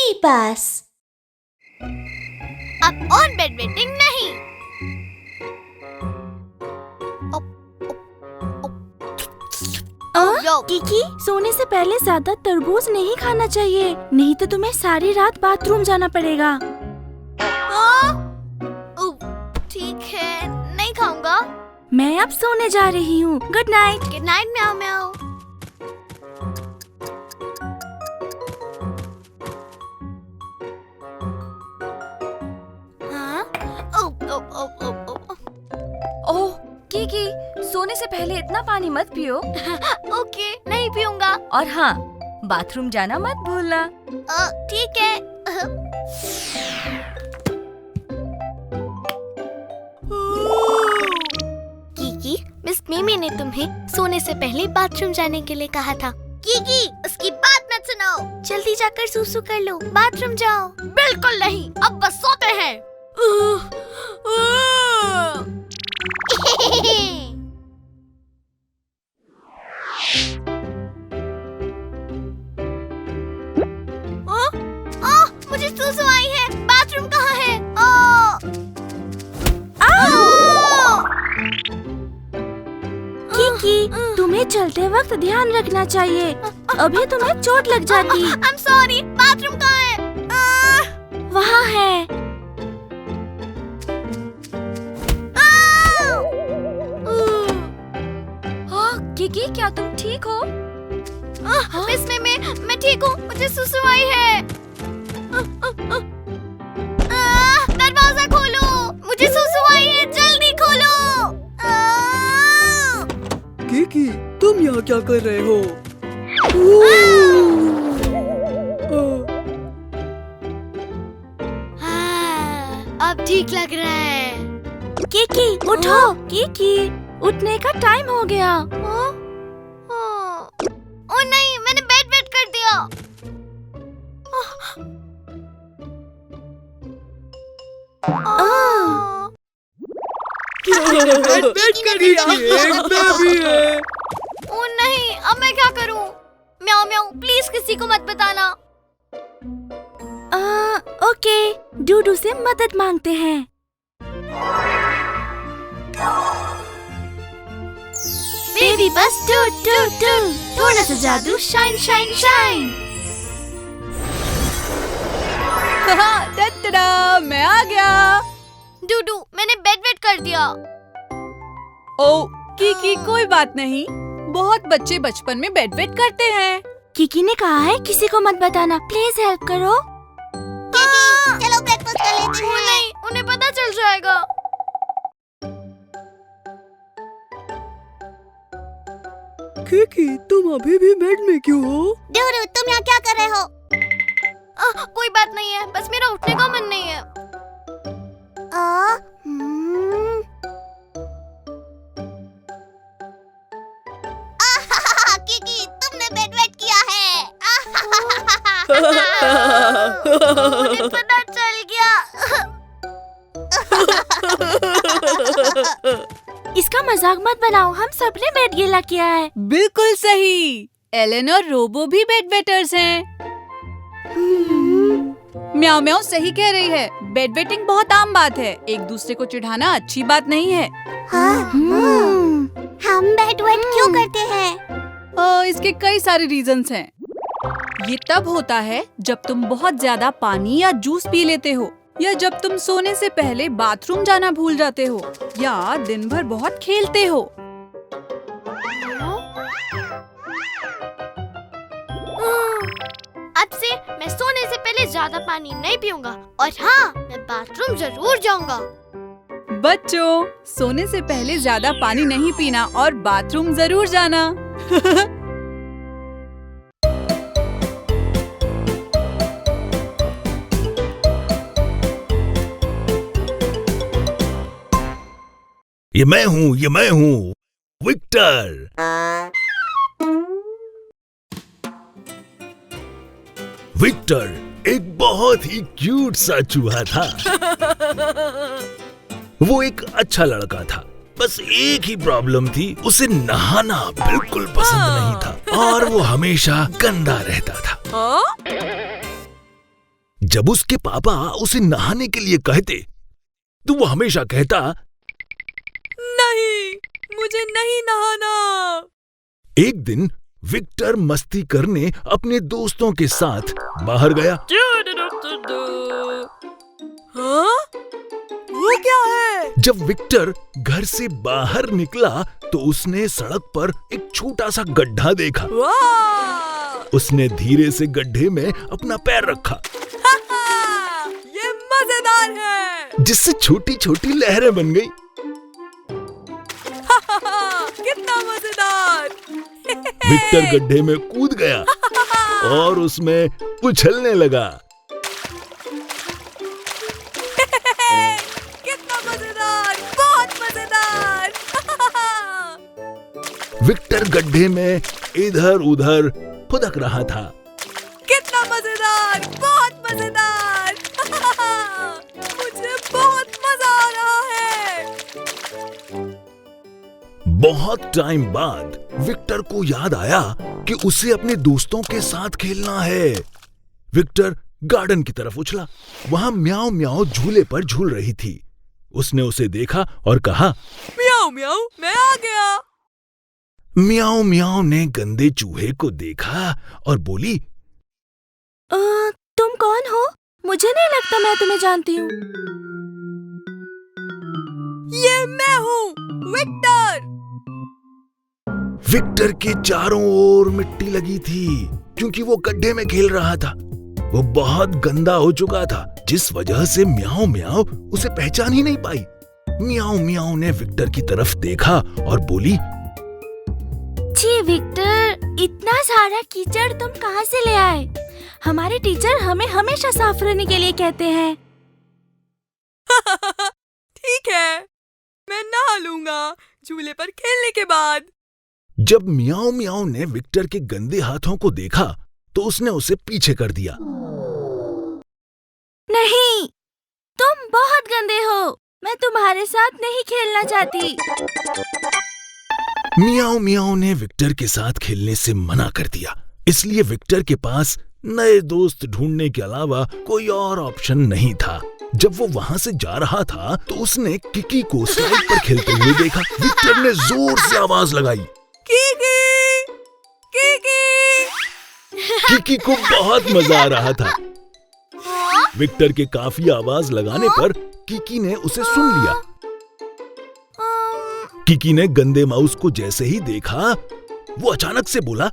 Baby पास। अब और bedwetting नहीं। किकी, सोने से पहले ज्यादा तरबूज नहीं खाना चाहिए, नहीं तो तुम्हें सारी रात बाथरूम जाना पड़ेगा। ठीक है, नहीं खाऊंगा। मैं अब सोने जा रही हूँ। Good night. गुड नाइट म्याऊ म्याऊ। ओह किकी, सोने से पहले इतना पानी मत पियो। ओके, नहीं पीऊंगा। और हाँ, बाथरूम जाना मत भूलना। ठीक है। कीकी, मिस मिमी ने तुम्हें सोने से पहले बाथरूम जाने के लिए कहा था। कीकी, उसकी बात मत सुनो। जल्दी जाकर सूसू कर लो, बाथरूम जाओ। बिल्कुल नहीं, अब बस सोते हैं। मुझे सूसू आई है। बाथरूम कहाँ है? किकी, तुम्हें चलते वक्त ध्यान रखना चाहिए, अभी तुम्हें चोट लग जाती। I'm sorry, बाथरूम कहाँ है? वहाँ है। किकी, क्या तुम ठीक हो? मिस मिमी, मैं ठीक हूँ। मुझे सुसु आई है। दरवाजा खोलो, मुझे सुसु आई है। जल्दी खोलो। किकी, तुम यहाँ क्या कर रहे हो? अब ठीक लग रहा है। किकी, उठो। किकी, उठने का टाइम हो गया। ओ नहीं, मैंने बेड वेट कर दिया। बेड करिए, एक बेबी है। ओ नहीं, अब मैं क्या करूं? म्याऊ म्याऊ, प्लीज किसी को मत बताना। ओके, डूडू से मदद मांगते हैं। बेबी बस टूट टूट टूट, थोड़ा सा जादू शाइन शाइन शाइन। टटड़ा, मैं आ गया। डूडू, मैंने बेड वेट कर दिया। ओ किकी, कोई बात नहीं, बहुत बच्चे बचपन में बेड वेट करते हैं। किकी ने कहा है किसी को मत बताना, प्लीज हेल्प करो। चलो ब्रेकफास्ट कर लेते हैं। नहीं, उन्हें पता चल जाएगा। किकी, तुम अभी भी बेड में क्यों हो? डूडू, तुम यहाँ क्या कर रहे हो? कोई बात नहीं है, बस मेरा उठने का मन नहीं है। किकी, तुमने बेड वेट किया है। मुझे पता चल गया। इसका मजाक मत बनाओ, हम सबने बेड गीला किया है। बिल्कुल सही, एलन और रोबो भी बेड वेटर्स हैं। म्याऊ म्याऊ सही कह रही है, बेड वेटिंग बहुत आम बात है, एक दूसरे को चिढ़ाना अच्छी बात नहीं है। हम बेड वेट क्यों करते हैं? इसके कई सारे रीजंस हैं। ये तब होता है जब तुम बहुत ज्यादा पानी या जूस पी लेते हो, या जब तुम सोने से पहले बाथरूम जाना भूल जाते हो, या दिन भर बहुत खेलते हो। अब से मैं सोने से पहले ज्यादा पानी नहीं पीऊंगा, और हाँ, मैं बाथरूम जरूर जाऊंगा। बच्चों, सोने से पहले ज्यादा पानी नहीं पीना और बाथरूम जरूर जाना। ये मैं हूँ, विक्टर। विक्टर एक बहुत ही क्यूट सा चूहा था। वो एक अच्छा लड़का था, बस एक ही प्रॉब्लम थी, उसे नहाना बिल्कुल पसंद नहीं था और वो हमेशा गंदा रहता था। जब उसके पापा उसे नहाने के लिए कहते तो वो हमेशा कहता, नहीं, मुझे नहीं नहाना। एक दिन विक्टर मस्ती करने अपने दोस्तों के साथ बाहर गया। हाँ? वो क्या है? जब विक्टर घर से बाहर निकला तो उसने सड़क पर एक छोटा सा गड्ढा देखा। वाह! उसने धीरे से गड्ढे में अपना पैर रखा, ये मजेदार है। जिससे छोटी छोटी लहरें बन गई। कितना मजेदार। विक्टर गड्ढे में कूद गया और उसमें उछलने लगा। कितना मजेदार, बहुत मजेदार। विक्टर गड्ढे में इधर उधर फुदक रहा था। कितना मजेदार, बहुत मजेदार। मुझे बहुत मजा आ रहा है। बहुत टाइम बाद विक्टर को याद आया कि उसे अपने दोस्तों के साथ खेलना है। विक्टर गार्डन की तरफ उछला। वहां म्याऊ म्याऊ झूले पर झूल रही थी। उसने उसे देखा और कहा, म्याऊ म्याऊ, मैं आ गया। म्याऊ म्याऊ ने गंदे चूहे को देखा और बोली, तुम कौन हो? मुझे नहीं लगता मैं तुम्हें जानती हूँ। ये मैं हूँ, विक्टर। विक्टर के चारों ओर मिट्टी लगी थी क्योंकि वो गड्ढे में खेल रहा था। वो बहुत गंदा हो चुका था, जिस वजह से म्याऊ म्याऊ उसे पहचान ही नहीं पाई। म्याऊ म्याऊ ने विक्टर की तरफ देखा और बोली, जी विक्टर, इतना सारा कीचड़ तुम कहाँ से ले आए? हमारे टीचर हमें हमेशा साफ रहने के लिए कहते हैं। ठीक है, मैं नहा लूंगा झूले पर खेलने के बाद। जब म्याऊ म्याऊ ने विक्टर के गंदे हाथों को देखा तो उसने उसे पीछे कर दिया। नहीं, तुम बहुत गंदे हो। मैं तुम्हारे साथ नहीं खेलना चाहती। म्याऊ म्याऊ ने विक्टर के साथ खेलने से मना कर दिया। इसलिए विक्टर के पास नए दोस्त ढूंढने के अलावा कोई और ऑप्शन नहीं था। जब वो वहां से जा रहा था तो उसने किकी को स्लाइड पर खेलते हुए देखा। विक्टर ने जोर से आवाज लगाई, कीकी, कीकी। किकी को बहुत मजा आ रहा था। विक्टर के काफी आवाज लगाने पर किकी ने उसे सुन लिया। किकी ने गंदे माउस को जैसे ही देखा, वो अचानक से बोला,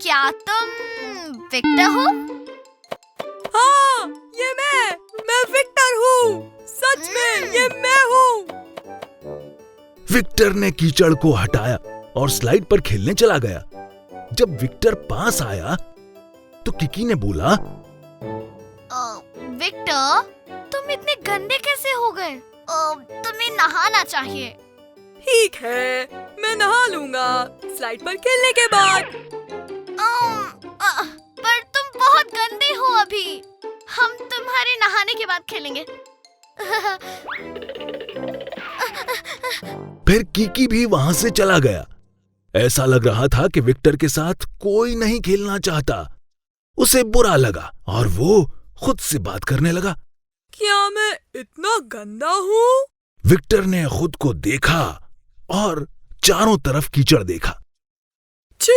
क्या तुम विक्टर हो? हाँ, ये मैं विक्टर हूँ। सच में ये मैं हूँ। विक्टर ने कीचड़ को हटाया और स्लाइड पर खेलने चला गया। जब विक्टर पास आया तो किकी ने बोला, विक्टर, तुम इतने गंदे कैसे हो गए? तुम्हें नहाना चाहिए। ठीक है, मैं नहा लूंगा स्लाइड पर खेलने के बाद। पर तुम बहुत गंदे हो अभी। हम तुम्हारे नहाने के बाद खेलेंगे। फिर किकी भी वहां से चला गया। ऐसा लग रहा था कि विक्टर के साथ कोई नहीं खेलना चाहता। उसे बुरा लगा और वो खुद से बात करने लगा। क्या मैं इतना गंदा हूँ? विक्टर ने खुद को देखा और चारों तरफ कीचड़ देखा। छी,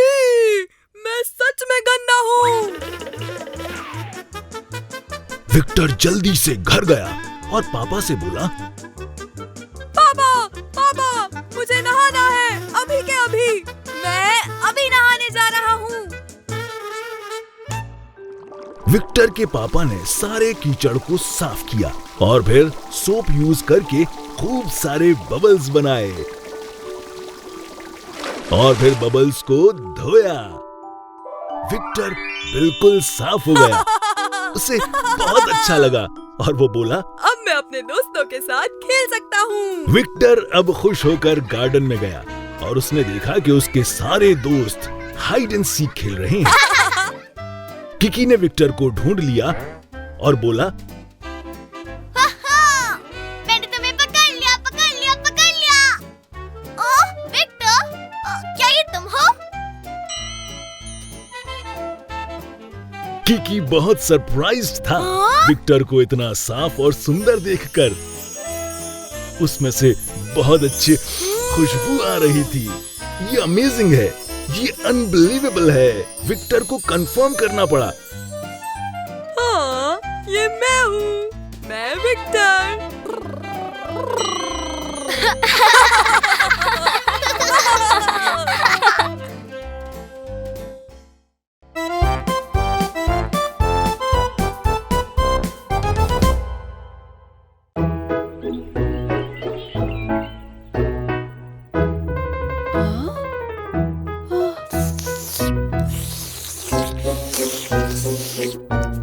मैं सच में गंदा हूँ। विक्टर जल्दी से घर गया और पापा से बोला, पापा, पापा, मुझे नहाना है अभी के अभी। मैं अभी नहाने जा रहा हूँ। विक्टर के पापा ने सारे कीचड़ को साफ किया और फिर सोप यूज करके खूब सारे बबल्स बनाए और फिर बबल्स को धोया। विक्टर बिल्कुल साफ हो गया। उसे बहुत अच्छा लगा और वो बोला, अब मैं अपने दोस्तों के साथ खेल सकता हूँ। विक्टर अब खुश होकर गार्डन में गया और उसने देखा कि उसके सारे दोस्त हाइड एंड सीक खेल रहे हैं। किकी ने विक्टर को ढूंढ लिया और बोला, मैंने तुम्हें पकड़ लिया, पकड़ लिया, पकड़ लिया। ओह विक्टर, क्या ये तुम हो? किकी बहुत सरप्राइज्ड था विक्टर को इतना साफ और सुंदर देखकर। उसमें से बहुत अच्छी खुशबू आ रही थी। ये अमेजिंग है, ये अनबिलीवेबल है। विक्टर को कंफर्म करना पड़ा। हाँ, ये मैं हूँ, मैं विक्टर।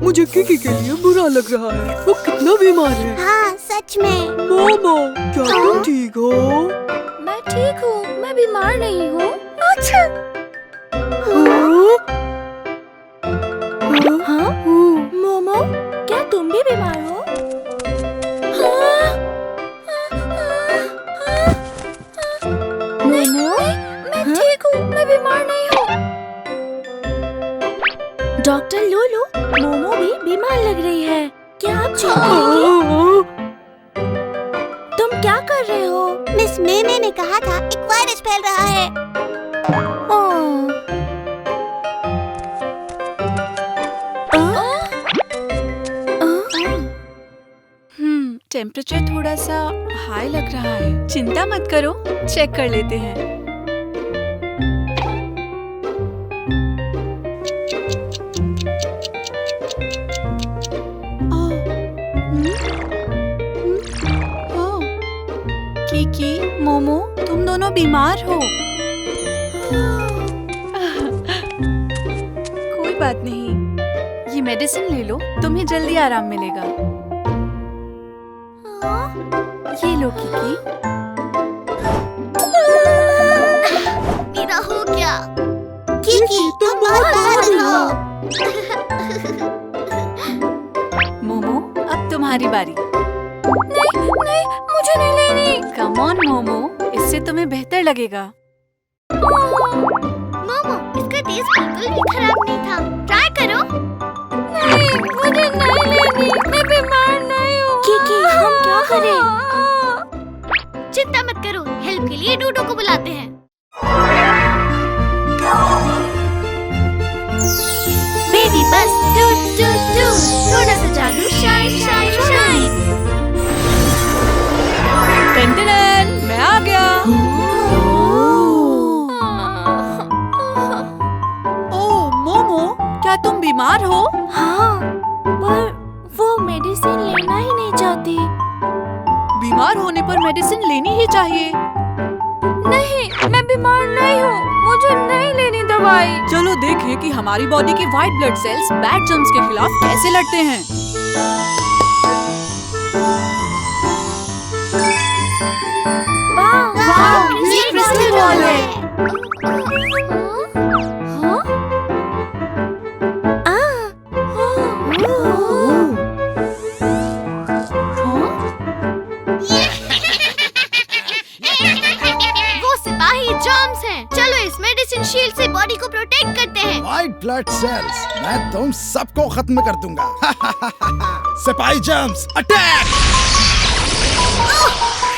मुझे किकी के लिए बुरा लग रहा है। वो कितना बीमार है। हाँ सच में। मोमो, क्या तुम ठीक हो? मैं ठीक हूँ, मैं बीमार नहीं हूँ। अच्छा। हाँ? मोमो, क्या तुम भी बीमार हो? मोमो, मैं ठीक हूँ, मैं बीमार नहीं हूँ। डॉक्टर लूलू, मोमो भी बीमार लग रही है। क्या आप चलेंगे? तुम क्या कर रहे हो? मिस मेमे ने कहा था एक वायरस फैल रहा है। टेम्परेचर थोड़ा सा हाई लग रहा है। चिंता मत करो, चेक कर लेते हैं। किकी, मोमो, तुम दोनों बीमार हो। कोई बात नहीं, ये मेडिसिन ले लो, तुम्हें जल्दी आराम मिलेगा। ये लो किकी। मेरा हो गया। किकी, तुम बहुत बहादुर हो। मोमो, अब तुम्हारी बारी। नहीं, मुझे नहीं लेनी। कम ऑन मोमो, इससे तुम्हें बेहतर लगेगा। मोमो, इसका टेस्ट बिल्कुल भी खराब नहीं था। ट्राई करो। नहीं, मुझे नहीं लेनी। मैं बीमार नहीं हूँ। किकी, हम क्या करें? चिंता मत करो, हेल्प के लिए डूडू को बुलाते हैं। बेबी बस डू डू डू, थोड़ा सा जादू, शाइन शाइन शाइन। टेंटेन, मैं आ गया। ओह मोमो, क्या तुम बीमार हो? हाँ, पर वो मेडिसिन लेना ही नहीं चाहती। बीमार होने पर मेडिसिन लेनी ही चाहिए। नहीं, मैं बीमार नहीं हूँ, मुझे नहीं लेनी दवाई। चलो देखें कि हमारी बॉडी के white blood cells bad germs के खिलाफ कैसे लड़ते हैं। वाह, ये क्रिस्टल बॉल है। वो सिपाही जर्म्स हैं। चलो इस मेडिसिन शील्ड से बॉडी को प्रोटेक्ट करते हैं। व्हाइट ब्लड सेल्स, मैं तुम सबको खत्म कर दूंगा। सिपाही germs, attack!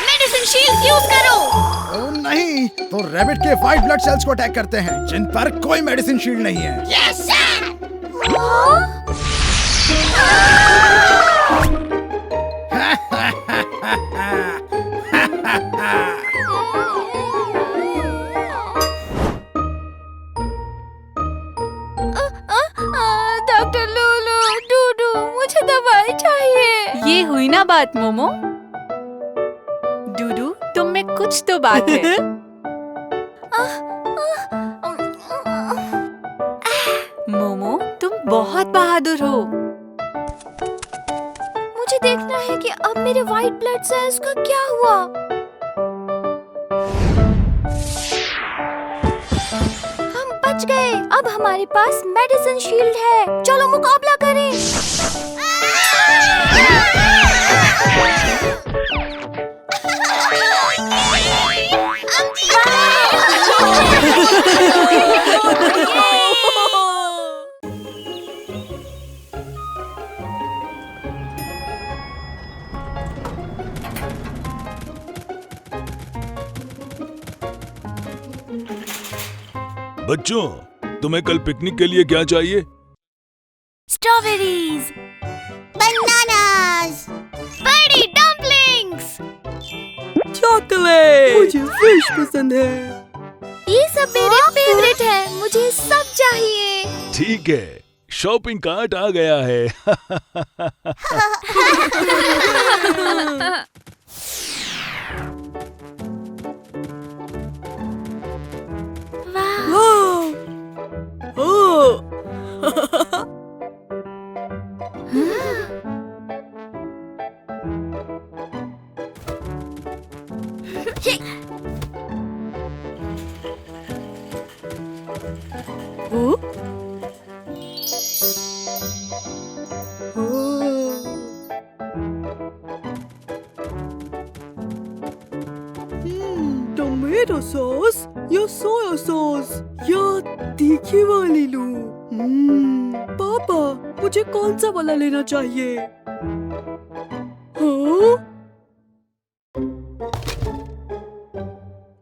Medicine shield use करो। ओ नहीं, तो रैबिट के व्हाइट ब्लड सेल्स को अटैक करते हैं, जिन पर कोई मेडिसिन शील्ड नहीं है। Yes sir. डॉक्टर लूलू, डूडू, मुझे दवाई चाहिए। ये हुई ना बात मोमो। डूडू, तुम में कुछ तो बात है। मोमो, तुम बहुत बहादुर हो। मुझे देखना है कि अब मेरे व्हाइट ब्लड सेल्स का क्या हुआ। हम बच गए। अब हमारे पास मेडिसिन शील्ड है। चलो मुकाबला करें। बच्चों, तुम्हें कल पिकनिक के लिए क्या चाहिए? स्ट्रॉबेरीज, बनानास, बड़ी डम्पलिंग्स। चॉकलेट, मुझे फिश पसंद है। ये सब मेरे फेवरेट है, मुझे सब चाहिए। ठीक है, शॉपिंग कार्ट आ गया है। टोमेटो सॉस या सोया सॉस या तीखी वाली लूं? पापा, मुझे कौन सा वाला लेना चाहिए? हाँ?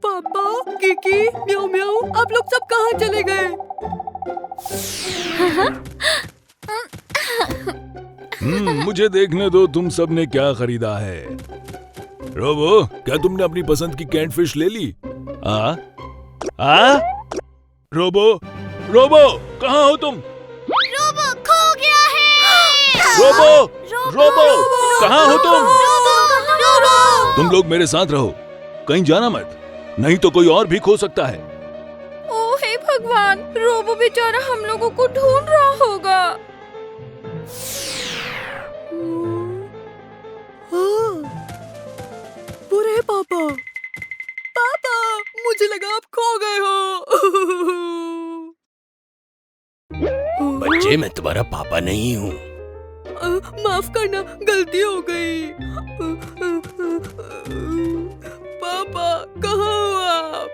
पापा, किकी, म्याऊ म्याऊ, आप लोग सब कहाँ चले गए? मुझे देखने दो तुम सब ने क्या खरीदा है। रोबो, क्या तुमने अपनी पसंद की कैंट फिश ले ली? रोबो, रोबो, कहाँ हो तुम? रोबो खो गया है। रोबो, रोबो, कहाँ हो तुम? रोबो, तुम लोग मेरे साथ रहो, कहीं जाना मत, नहीं तो कोई और भी खो सकता है। ओह हे भगवान, रोबो बेचारा हम लोगों को ढूंढ रहा होगा। बुरे पापा, पापा, मुझे लगा आप खो गए हो। बच्चे, मैं तुम्हारा पापा नहीं हूँ। माफ करना, गलती हो गई। पापा, कहाँ हो आप?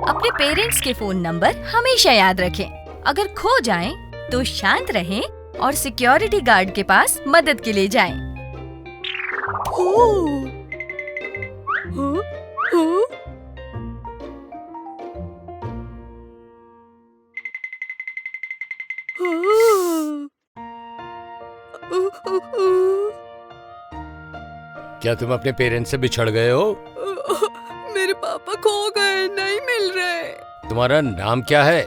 अपने पेरेंट्स के फोन नंबर हमेशा याद रखें। अगर खो जाएं, तो शांत रहें और सिक्योरिटी गार्ड के पास मदद के लिए जाएं। क्या तुम अपने पेरेंट्स से बिछड़ गए हो? मेरे पापा खो गए, नहीं मिल रहे। तुम्हारा नाम क्या है?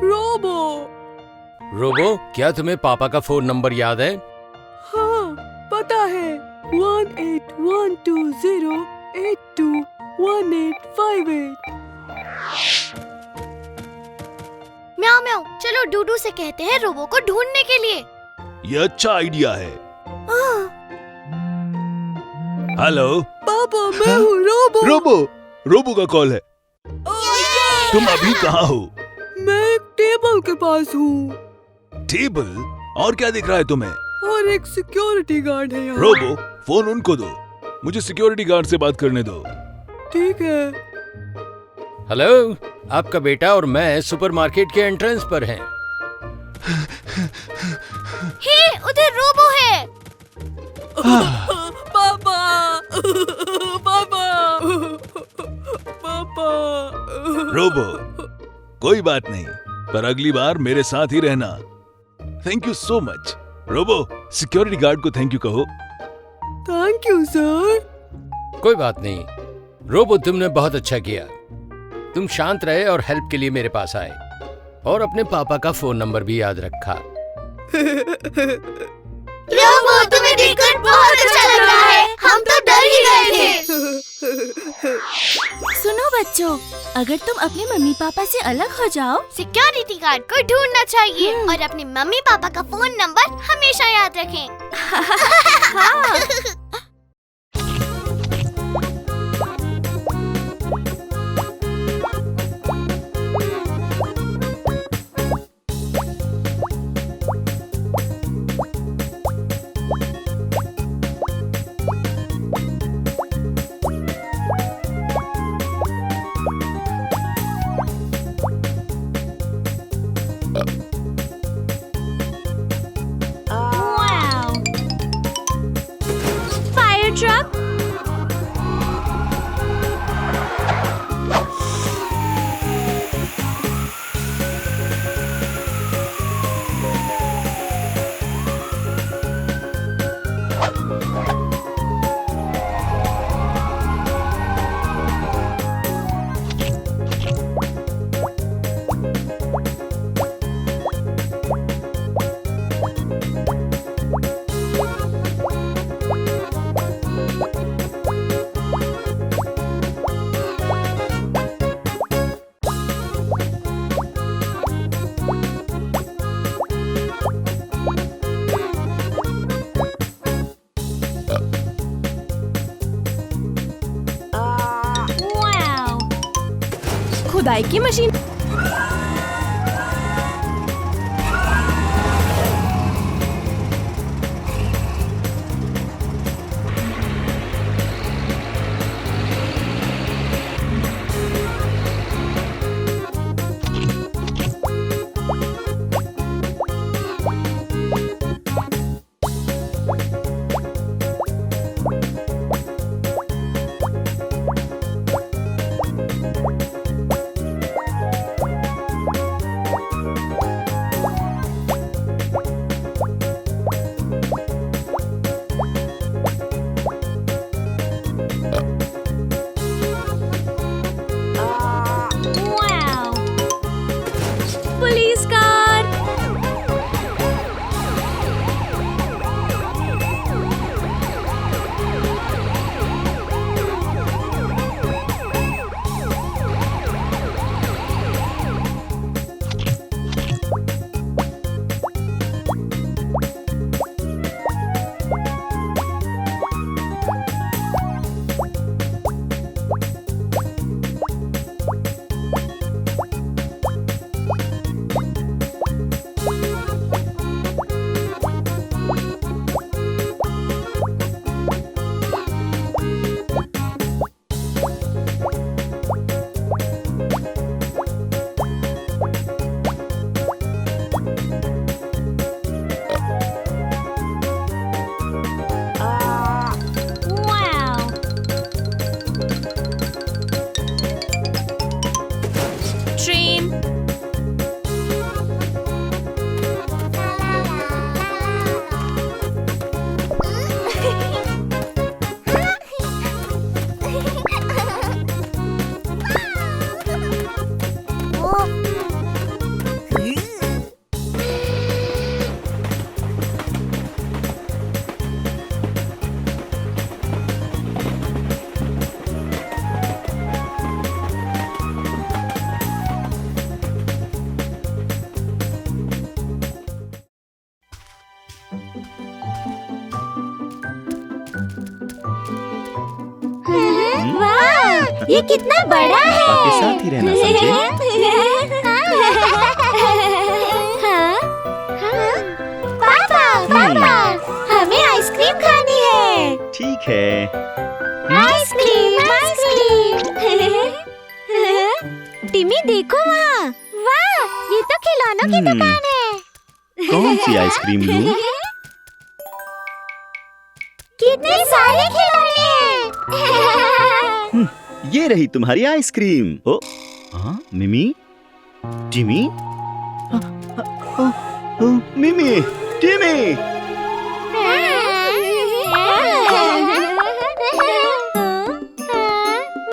रोबो। रोबो, क्या तुम्हें पापा का फोन नंबर याद है? हाँ, पता है, 1812082185। म्याऊ म्याऊ, चलो डूडू से कहते हैं रोबो को ढूंढने के लिए। ये अच्छा आइडिया है। हेलो पापा, मैं हूँ रोबो। रोबो, रोबो का कॉल है। तुम अभी कहाँ हो? मैं एक टेबल के पास हूँ। टेबल? और क्या दिख रहा है तुम्हें? और एक सिक्योरिटी गार्ड है यहाँ। रोबो, फोन उनको दो, मुझे सिक्योरिटी गार्ड से बात करने दो। ठीक है। हेलो, आपका बेटा और मैं सुपरमार्केट के एंट्रेंस पर हैं। हे, उधर रोबो है। पापा, पापा, पापा। रोबो, कोई बात नहीं, पर अगली बार मेरे साथ ही रहना। Thank you so much. Robo, security guard को थैंक यू कहो। Thank you sir. कोई बात नहीं रोबो, तुमने बहुत अच्छा किया। तुम शांत रहे और हेल्प के लिए मेरे पास आए, और अपने पापा का फोन नंबर भी याद रखा। रोबो, तुम्हें देखकर बहुत अच्छा लग रहा है, हम तो डर ही गए थे। सुनो बच्चों, अगर तुम अपने मम्मी पापा से अलग हो जाओ, सिक्योरिटी गार्ड को ढूंढना चाहिए और अपने मम्मी पापा का फोन नंबर हमेशा याद रखें। फायर ट्रक, खुदाई की मशीन। Police car. ट्रेन। वाह, ये कितना बड़ा है। पापा के साथ ही रहना, समझे? पापा, पापा, हमें आइसक्रीम खानी है। ठीक है। Ice cream, ice cream. टिमी देखो वहाँ। वाह, ये तो खिलौनों की दुकान है। कौन सी आइसक्रीम लूं? कितने सारे खिलौने हैं। ये रही तुम्हारी आइसक्रीम। ओ, हाँ, मिमी, टिमी, मिमी, टिमी।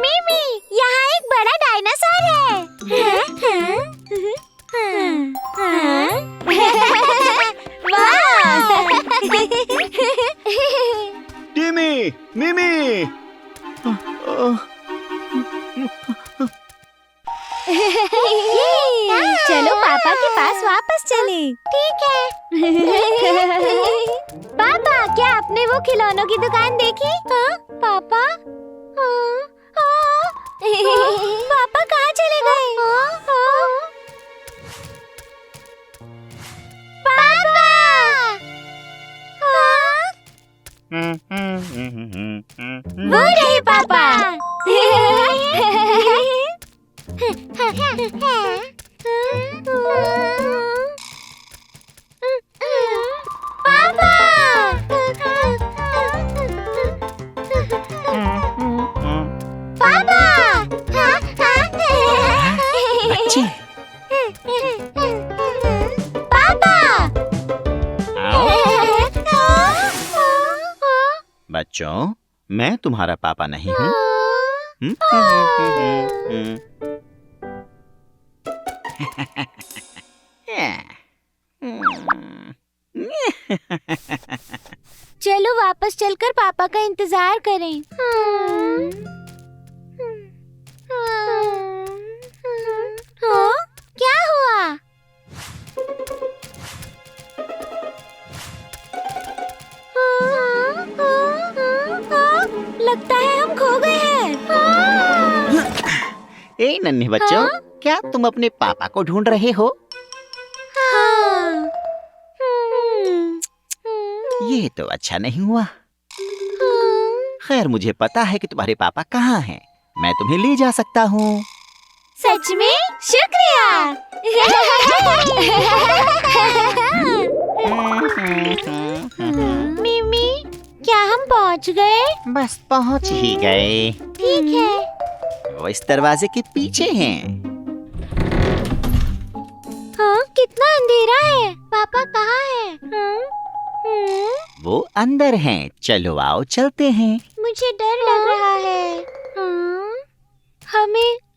मिमी, यहाँ एक बड़ा डायनासोर है। टिमी, मिमी। चलो पापा के पास वापस चले। ठीक है। पापा, क्या आपने वो खिलौनों की दुकान देखी? हाँ, पापा? पापा कहाँ चले गए? पापा! वो रहे पापा। बच्चों, मैं तुम्हारा पापा नहीं हूँ। चलो वापस चलकर पापा का इंतजार करें। हाँ? क्या हुआ? लगता है हम खो गए हैं। ए नन्हे बच्चों, क्या तुम अपने पापा को ढूंढ रहे हो? हाँ। ये तो अच्छा नहीं हुआ। खैर, मुझे पता है कि तुम्हारे पापा कहाँ हैं। मैं तुम्हें ले जा सकता हूँ। सच में? शुक्रिया। मिमी, क्या हम पहुँच गए? बस पहुँच ही गए। ठीक है। वो इस दरवाजे के पीछे हैं। हाँ, कितना अंधेरा है। पापा कहाँ है? वो अंदर हैं। चलो आओ चलते हैं। मुझे डर लग रहा है।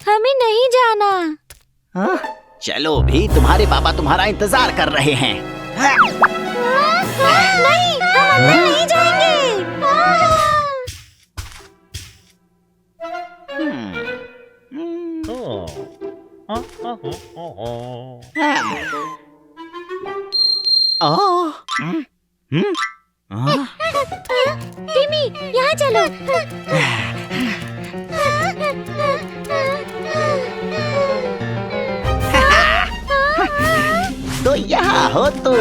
हमें नहीं जाना। हाँ? चलो भी, तुम्हारे पापा तुम्हारा इंतजार कर रहे हैं। नहीं, हम अंदर नहीं जाएंगे। टिमी, यहाँ चलो। तो यहाँ हो तुम।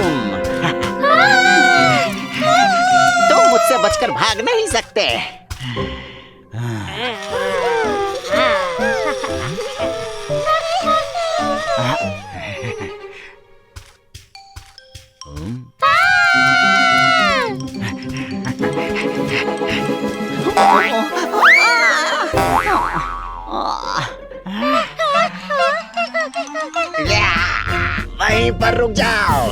तुम मुझसे बचकर भाग नहीं सकते। वहीं पर रुक जाओ।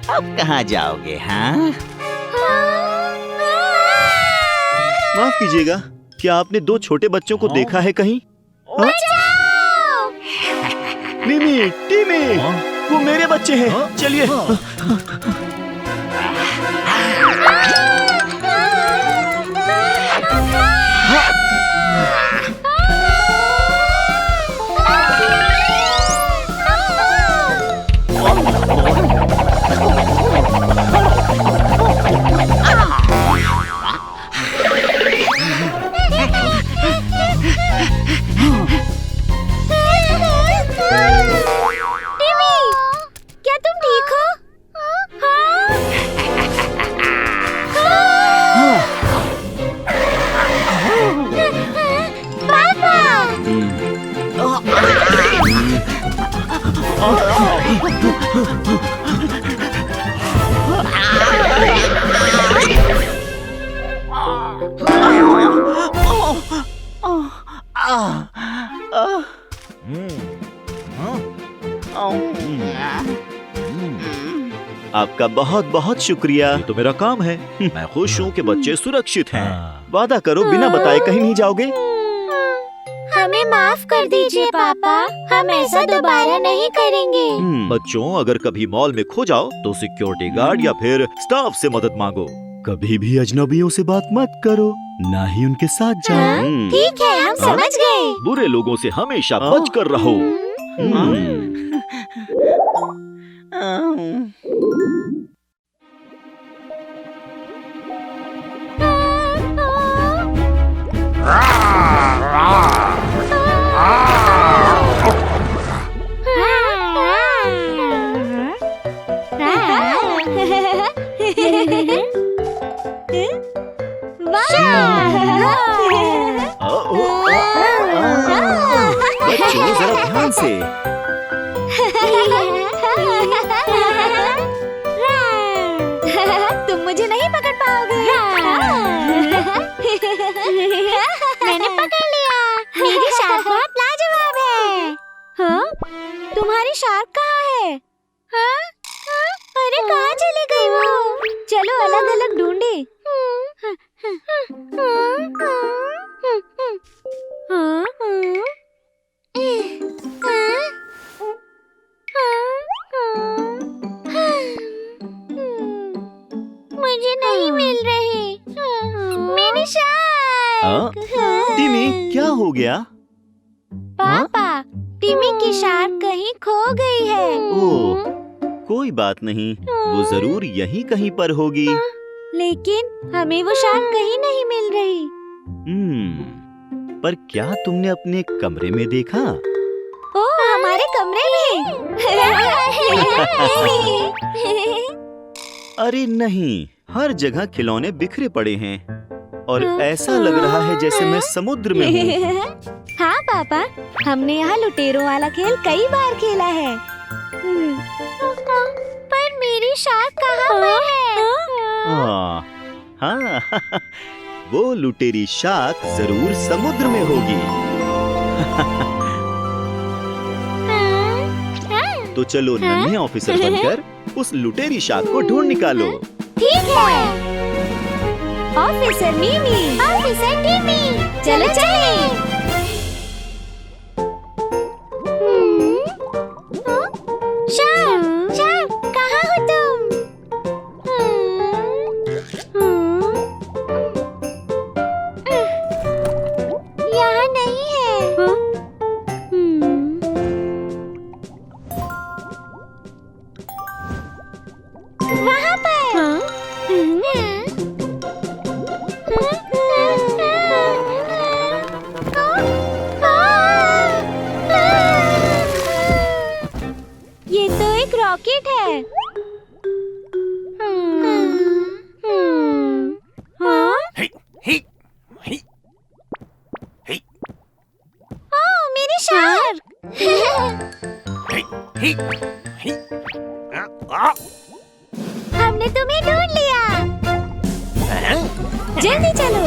अब कहाँ जाओगे? हाँ, माफ कीजिएगा, क्या आपने दो छोटे बच्चों को देखा है कहीं? मिमी, टीमी, वो मेरे बच्चे हैं। चलिए। क्या तुम ठीक हो? आपका बहुत बहुत शुक्रिया। ये तो मेरा काम है। मैं खुश हूँ कि बच्चे सुरक्षित हैं। वादा करो बिना बताए कहीं नहीं जाओगे। हमें माफ कर दीजिए पापा, हम ऐसा दोबारा नहीं करेंगे। बच्चों, अगर कभी मॉल में खो जाओ तो सिक्योरिटी गार्ड या फिर स्टाफ से मदद मांगो। कभी भी अजनबियों से बात मत करो, ना ही उनके साथ जाओ। ठीक है, हम समझ गए। बुरे लोगों से हमेशा बच कर रहो। बच्चों, जरा ध्यान से। तुम मुझे नहीं पकड़ पाओगे। मैंने पकड़ लिया। मेरी शार्क बहुत लाजवाब है। हाँ? तुम्हारी शार्क कहाँ है? हाँ? अरे कहाँ चली गई वो? चलो अलग अलग ढूंढे। मुझे नहीं मिल रही मेरी शार्क। टिमी, क्या हो गया? पापा, टिमी की शार्क कहीं खो गई है। ओह, कोई बात नहीं, वो जरूर यहीं कहीं पर होगी। लेकिन हमें वो शार्क कहीं नहीं मिल रही। पर क्या तुमने अपने कमरे में देखा? ओह, हमारे कमरे में। अरे नहीं, हर जगह खिलौने बिखरे पड़े हैं और ऐसा लग रहा है जैसे मैं समुद्र में हूँ। हाँ पापा, हमने यहाँ लुटेरों वाला खेल कई बार खेला है। पर मेरी शार्क कहाँ पर है? हाँ, वो लुटेरी शार्क जरूर समुद्र में होगी। तो चलो नन्हे ऑफिसर बनकर उस लुटेरी शार्क को ढूंढ निकालो। ठीक है। ऑफिसर मीमी, ऑफिसर टीमी, चलो चलें। शार्क, शार्क, कहाँ हो तुम? यहाँ नहीं है। वहाँ पर। ये तो एक रॉकेट है। ओह, मेरी शार्क। हमने तुम्हें ढूंढ लिया। जल्दी चलो।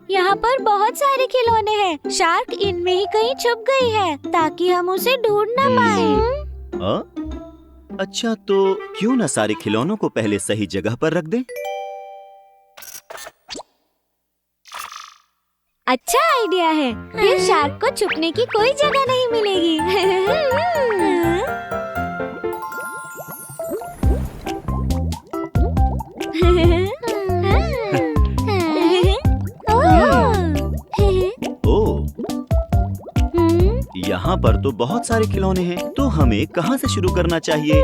यहाँ पर बहुत सारे खिलौने हैं। शार्क इनमें ही कहीं छुप गई है ताकि हम उसे ढूंढ न पाए। अच्छा, तो क्यों न सारे खिलौनों को पहले सही जगह पर रख दें? अच्छा आइडिया है। फिर शार्क को छुपने की कोई जगह नहीं मिलेगी। यहाँ पर तो बहुत सारे खिलौने हैं, तो हमें कहाँ से शुरू करना चाहिए?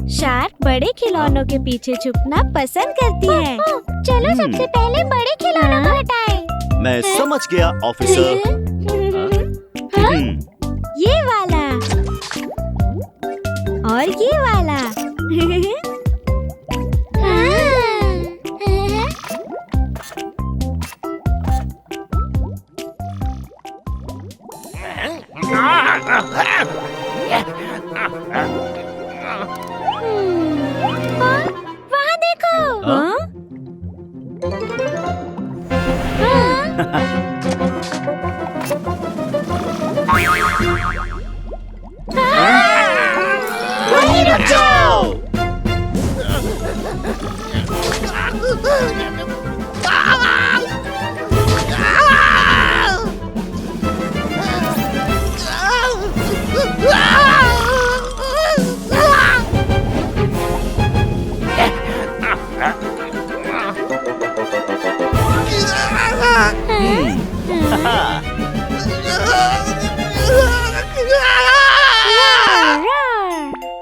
शार्क बड़े खिलौनों के पीछे छुपना पसंद करती है। चलो सबसे पहले बड़े खिलौनों को हटाएं। मैं समझ गया ऑफिसर। ये वाला और ये वाला। वहाँ देखो। वहीं रुक जाओ।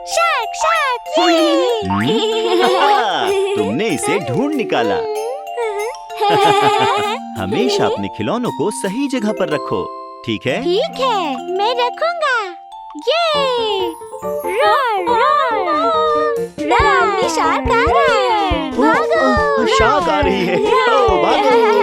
Shark, shark. तुमने इसे ढूंढ निकाला। हमेशा अपने खिलौनों को सही जगह पर रखो, ठीक है? ठीक है, मैं रखूंगा। ये अपनी शार्क आ रही है। भागो। शार्क आ रही है। भागो।